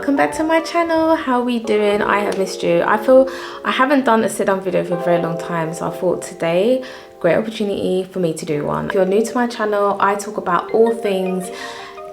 welcome back to my channel. How are we doing? I have missed you. I feel I haven't done a sit down video for a very long time, so I thought today, great opportunity for me to do one. If you're new to my channel, I talk about all things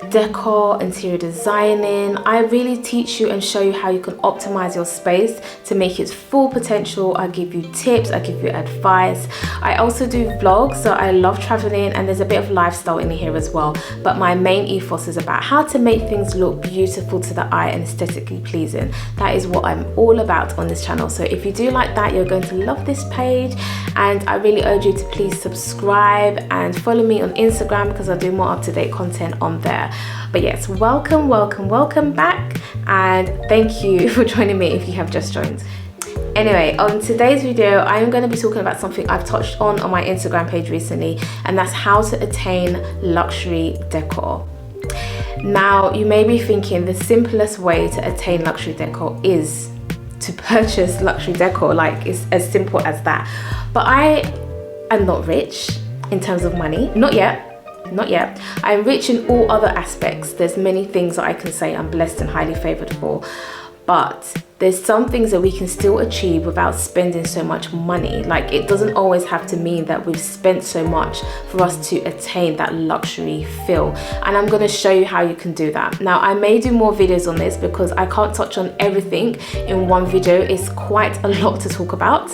decor, interior designing. I really teach you and show you how you can optimize your space to make its full potential. I give you tips, I give you advice. I also do vlogs, so I love traveling, and there's a bit of lifestyle in here as well, but my main ethos is about how to make things look beautiful to the eye and aesthetically pleasing. That is what I'm all about on this channel. So if you do like that, you're going to love this page, and I really urge you to please subscribe and follow me on Instagram because I do more up-to-date content on there. But yes, welcome back, and thank you for joining me if you have just joined. Anyway, on today's video, I am going to be talking about something I've touched on my Instagram page recently, and that's how to attain luxury decor. Now, you may be thinking the simplest way to attain luxury decor is to purchase luxury decor, like it's as simple as that. But I am not rich in terms of money, not yet. I'm rich in all other aspects. There's many things that I can say I'm blessed and highly favored for, but there's some things that we can still achieve without spending so much money. Like, it doesn't always have to mean that we've spent so much for us to attain that luxury feel, and I'm going to show you how you can do that. Now, I may do more videos on this because I can't touch on everything in one video. It's quite a lot to talk about.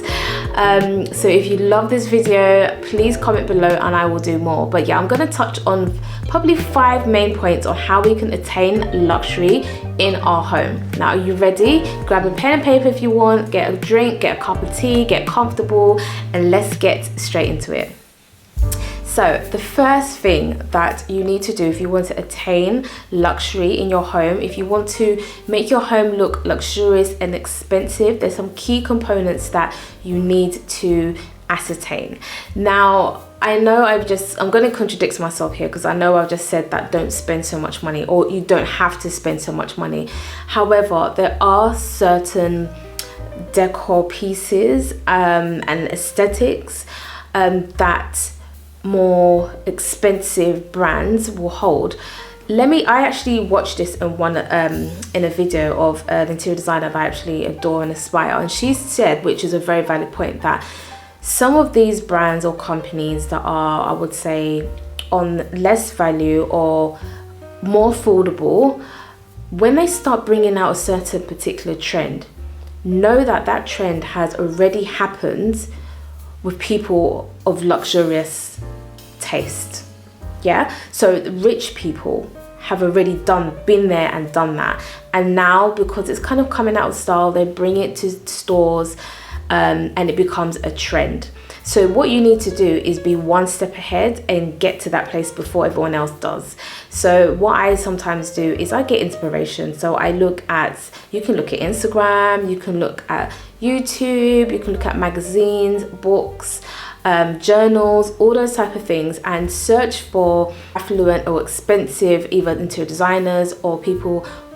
So if you love this video, please comment below and I will do more. But yeah, I'm going to touch on probably 5 main points on how we can attain luxury in our home. Now, are you ready? Grab a pen and paper if you want, get a drink, get a cup of tea, get comfortable, and let's get straight into it. So the first thing that you need to do if you want to attain luxury in your home, if you want to make your home look luxurious and expensive, there's some key components that you need to ascertain. Now, I know I'm going to contradict myself here because I know I've just said that don't spend so much money, or you don't have to spend so much money. However, there are certain decor pieces and aesthetics that more expensive brands will hold. I actually watched this in a video of an interior designer that I actually adore and aspire, and she said, which is a very valid point, that some of these brands or companies that are, I would say, on less value or more affordable, when they start bringing out a certain particular trend, know that that trend has already happened with people of luxurious taste. Yeah, so the rich people have already been there and done that, and now because it's kind of coming out of style, they bring it to stores, and it becomes a trend. So what you need to do is be one step ahead and get to that place before everyone else does. So what I sometimes do is I get inspiration. So I you can look at Instagram, you can look at YouTube, you can look at magazines, books, journals, all those type of things, and search for affluent or expensive either interior designers or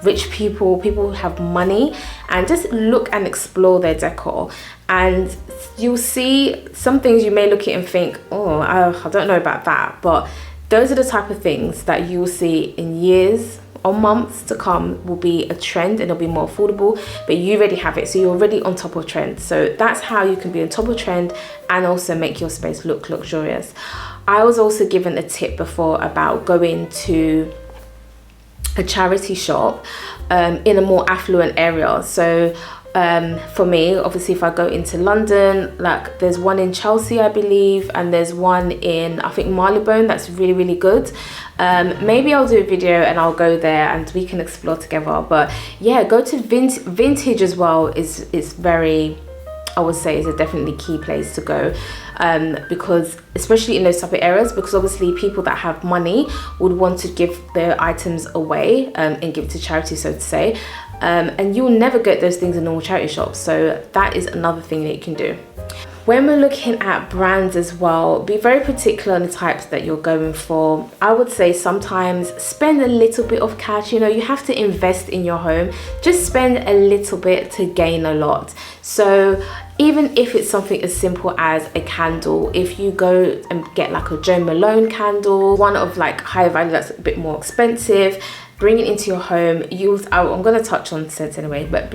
rich people who have money, and just look and explore their decor. And you'll see some things you may look at and think, oh, I don't know about that, but those are the type of things that you'll see in years or months to come will be a trend, and it'll be more affordable, but you already have it, so you're already on top of trend. So that's how you can be on top of trend and also make your space look luxurious. I was also given a tip before about going to a charity shop in a more affluent area. So for me, obviously, if I go into London, like there's one in Chelsea, I believe, and there's one in, I think, Marylebone that's really good. Maybe I'll do a video and I'll go there and we can explore together. But yeah, go to vintage as well is very, I would say, is a definitely key place to go, because especially in those type of areas, because obviously people that have money would want to give their items away and give to charity, so to say, and you'll never get those things in normal charity shops. So that is another thing that you can do. When we're looking at brands as well, be very particular on the types that you're going for. I would say sometimes spend a little bit of cash. You know, you have to invest in your home. Just spend a little bit to gain a lot. So even if it's something as simple as a candle, if you go and get like a Jo Malone candle, one of like higher value that's a bit more expensive, bring it into your home. I'm going to touch on scents anyway, but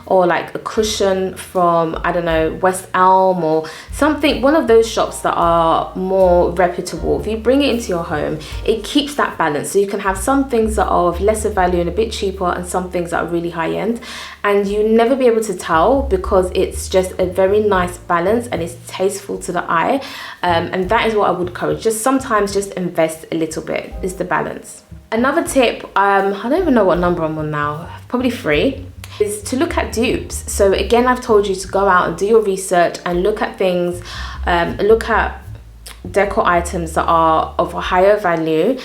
or like a cushion from, I don't know, West Elm or something, one of those shops that are more reputable. If you bring it into your home, it keeps that balance. So you can have some things that are of lesser value and a bit cheaper, and some things that are really high end, and you never be able to tell because it's just a very nice balance and it's tasteful to the eye. And that is what I would encourage. Sometimes just invest a little bit, is the balance. Another tip, I don't even know what number I'm on now, probably 3, is to look at dupes. So again, I've told you to go out and do your research and look at things, look at decor items that are of a higher value,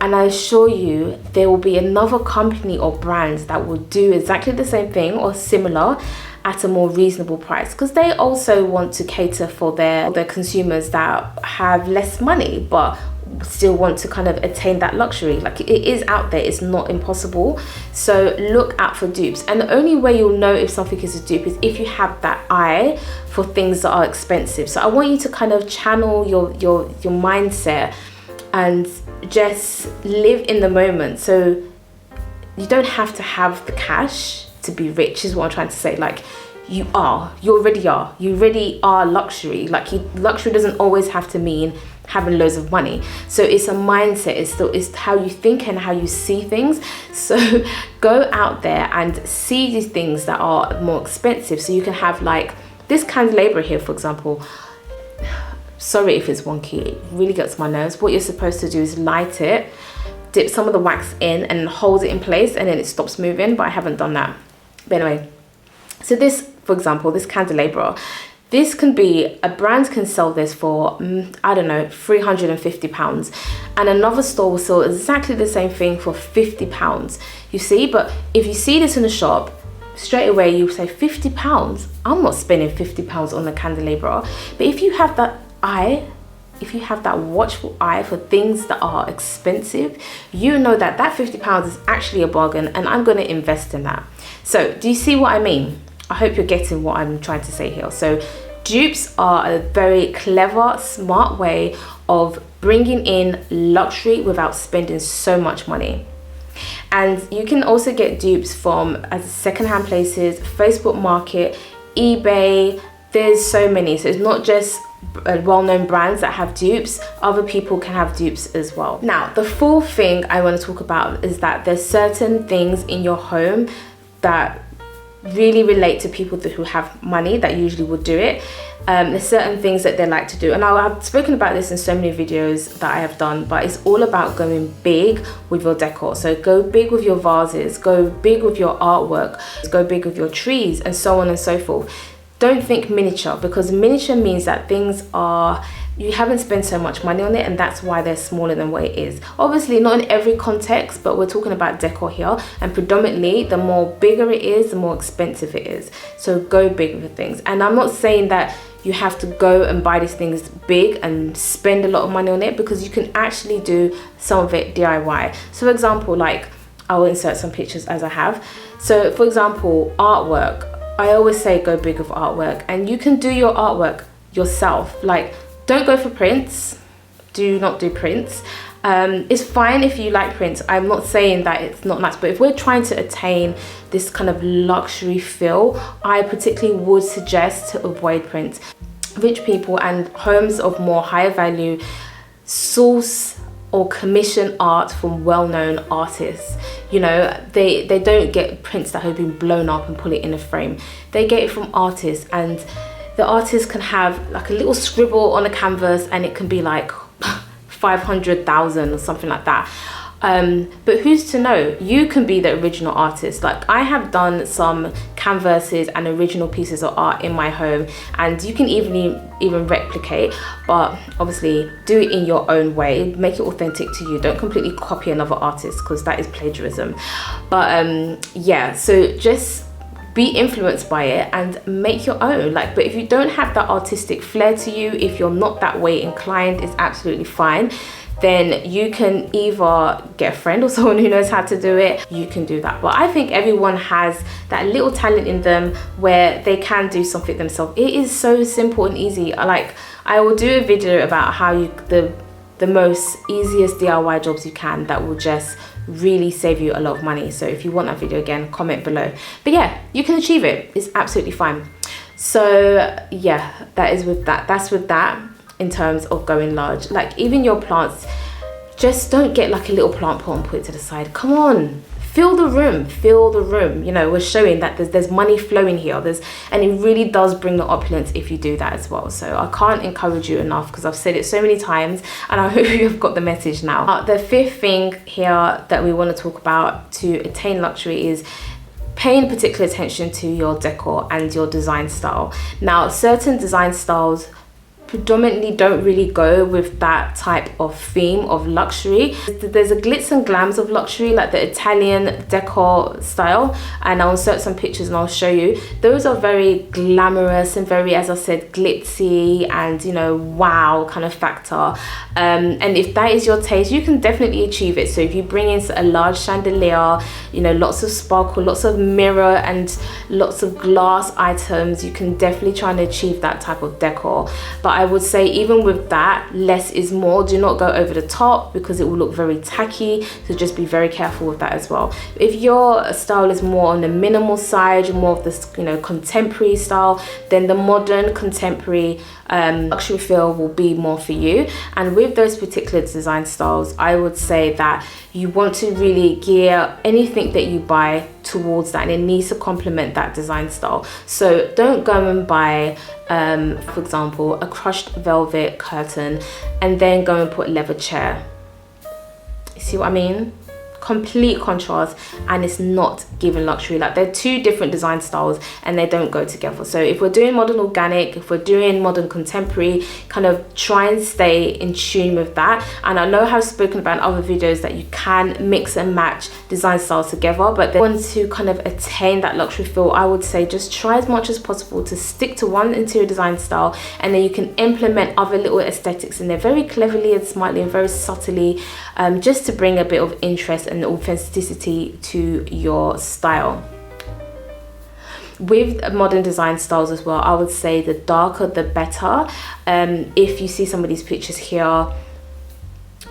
and I assure you there will be another company or brand that will do exactly the same thing or similar at a more reasonable price, because they also want to cater for their consumers that have less money but still want to kind of attain that luxury. Like, it is out there, it's not impossible. So look out for dupes, and the only way you'll know if something is a dupe is if you have that eye for things that are expensive. So I want you to kind of channel your mindset and just live in the moment. So you don't have to have the cash to be rich, is what I'm trying to say. Like, you already are luxury. Like, luxury doesn't always have to mean having loads of money. So it's a mindset, it's how you think and how you see things. So go out there and see these things that are more expensive. So you can have like this candelabra here, for example. Sorry if it's wonky, it really gets my nerves. What you're supposed to do is light it, dip some of the wax in and hold it in place, and then it stops moving, but I haven't done that. But anyway, so this, for example, this candelabra, this can be, a brand can sell this for, I don't know, £350, and another store will sell exactly the same thing for £50, you see. But if you see this in a shop, straight away you say £50, I'm not spending £50 on a candelabra. But if you have that eye, if you have that watchful eye for things that are expensive, you know that that £50 is actually a bargain, and I'm going to invest in that. So do you see what I mean? I hope you're getting what I'm trying to say here. So dupes are a very clever, smart way of bringing in luxury without spending so much money. And you can also get dupes from secondhand places, Facebook Market, eBay. There's so many. So it's not just well-known brands that have dupes, other people can have dupes as well. Now, the fourth thing I want to talk about is that there's certain things in your home that really relate to people who have money that usually would do it. There's certain things that they like to do, and I've spoken about this in so many videos that I have done, but it's all about going big with your decor. So go big with your vases, go big with your artwork, go big with your trees, and so on and so forth. Don't think miniature, because miniature means that things are, you haven't spent so much money on it, and that's why they're smaller than what it is. Obviously not in every context, but we're talking about decor here, and predominantly the more bigger it is, the more expensive it is. So go big with things. And I'm not saying that you have to go and buy these things big and spend a lot of money on it, because you can actually do some of it DIY. So for example, like, I will insert some pictures as I have. So for example, artwork, I always say go big with artwork, and you can do your artwork yourself. Like, don't go for prints, do not do prints. It's fine if you like prints, I'm not saying that it's not nice, but if we're trying to attain this kind of luxury feel, I particularly would suggest to avoid prints. Rich people and homes of more higher value source or commission art from well-known artists. You know, they don't get prints that have been blown up and put it in a frame. They get it from artists, and the artist can have like a little scribble on a canvas, and it can be like 500,000 or something like that. But who's to know? You can be the original artist. Like, I have done some canvases and original pieces of art in my home, and you can even replicate, but obviously do it in your own way, make it authentic to you. Don't completely copy another artist, because that is plagiarism. But yeah, so just be influenced by it and make your own. Like, but if you don't have that artistic flair to you, if you're not that way inclined, it's absolutely fine. Then you can either get a friend or someone who knows how to do it. You can do that. But I think everyone has that little talent in them where they can do something themselves. It is so simple and easy. Like, I will do a video about how you the most easiest DIY jobs you can that will just really save you a lot of money. So if you want that video again, comment below. But yeah, you can achieve it. It's absolutely fine. So yeah, that's with that in terms of going large. Like even your plants, just don't get like a little plant pot and put it to the side. Come on, fill the room. You know, we're showing that there's money flowing here. And it really does bring the opulence if you do that as well. So I can't encourage you enough, because I've said it so many times, and I hope you've got the message now. The fifth thing here that we want to talk about to attain luxury is paying particular attention to your decor and your design style. Now, certain design styles predominantly don't really go with that type of theme of luxury. There's a glitz and glams of luxury, like the Italian decor style, and I'll insert some pictures and I'll show you. Those are very glamorous and very, as I said, glitzy and, you know, wow kind of factor. And if that is your taste, you can definitely achieve it. So if you bring in a large chandelier, you know, lots of sparkle, lots of mirror and lots of glass items, you can definitely try and achieve that type of decor. But I would say even with that, less is more. Do not go over the top, because it will look very tacky. So just be very careful with that as well. If your style is more on the minimal side, you're more of this, you know, contemporary style, then the modern contemporary luxury feel will be more for you. And with those particular design styles, I would say that you want to really gear anything that you buy towards that, and it needs to complement that design style. So don't go and buy for example a crushed velvet curtain and then go and put a leather chair. You see what I mean? Complete contrast, and it's not giving luxury. Like, they're two different design styles and they don't go together. So if we're doing modern organic, if we're doing modern contemporary, kind of try and stay in tune with that. And I know I've spoken about in other videos that you can mix and match design styles together, but then want to kind of attain that luxury feel, I would say just try as much as possible to stick to one interior design style, and then you can implement other little aesthetics in there very cleverly and smartly and very subtly, just to bring a bit of interest and authenticity to your style. With modern design styles as well, I would say the darker the better. If you see some of these pictures here,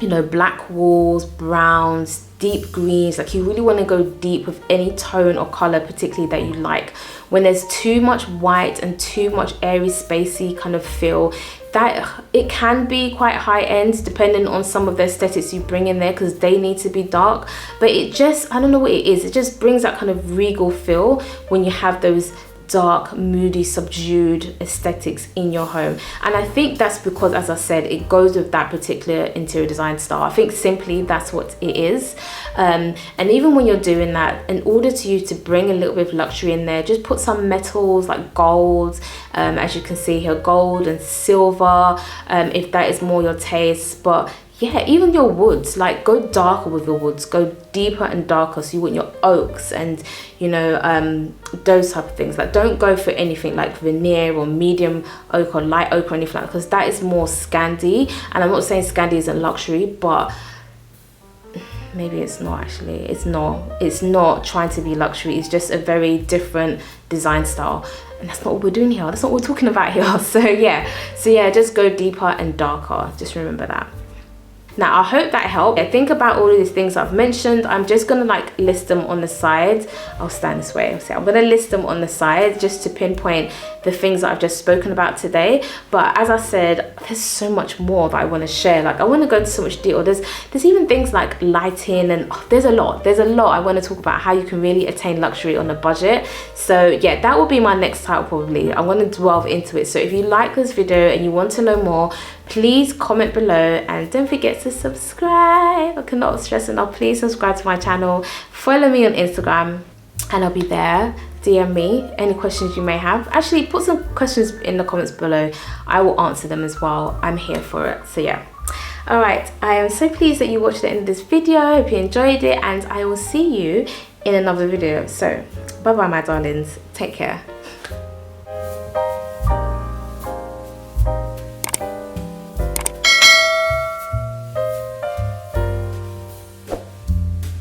you know, black walls, browns, deep greens, like you really want to go deep with any tone or color particularly that you like. When there's too much white and too much airy, spacey kind of feel, that it can be quite high end depending on some of the aesthetics you bring in there, because they need to be dark. But it just, I don't know what it is, it just brings that kind of regal feel when you have those dark, moody, subdued aesthetics in your home. And I think that's because, as I said, it goes with that particular interior design style. I think simply that's what it is. And even when you're doing that, in order to you to bring a little bit of luxury in there, just put some metals like gold, as you can see here, gold and silver, if that is more your taste. But yeah, even your woods, like go darker with your woods, go deeper and darker. So you want your oaks and, you know, those type of things. Like, don't go for anything like veneer or medium oak or light oak or anything like that, because that is more Scandi. And I'm not saying Scandi isn't luxury, but maybe it's not actually. It's not trying to be luxury. It's just a very different design style. And that's not what we're doing here. That's not what we're talking about here. So yeah, just go deeper and darker. Just remember that. Now, I hope that helped. Think about all of these things I've mentioned. I'm just gonna like list them on the side. I'll stand this way. I'm gonna list them on the side just to pinpoint the things that I've just spoken about today. But as I said, there's so much more that I want to share. Like, I want to go into so much detail. There's even things like lighting, and there's a lot I want to talk about, how you can really attain luxury on a budget. So yeah, that will be my next title probably. I want to delve into it. So if you like this video and you want to know more, please comment below, and don't forget to subscribe. I cannot stress enough, please subscribe to my channel, follow me on Instagram, and I'll be there. DM me any questions you may have. Actually, put some questions in the comments below. I will answer them as well. I'm here for it. So yeah, all right, I am so pleased that you watched the end of this video. I hope you enjoyed it, and I will see you in another video. So bye bye my darlings, take care.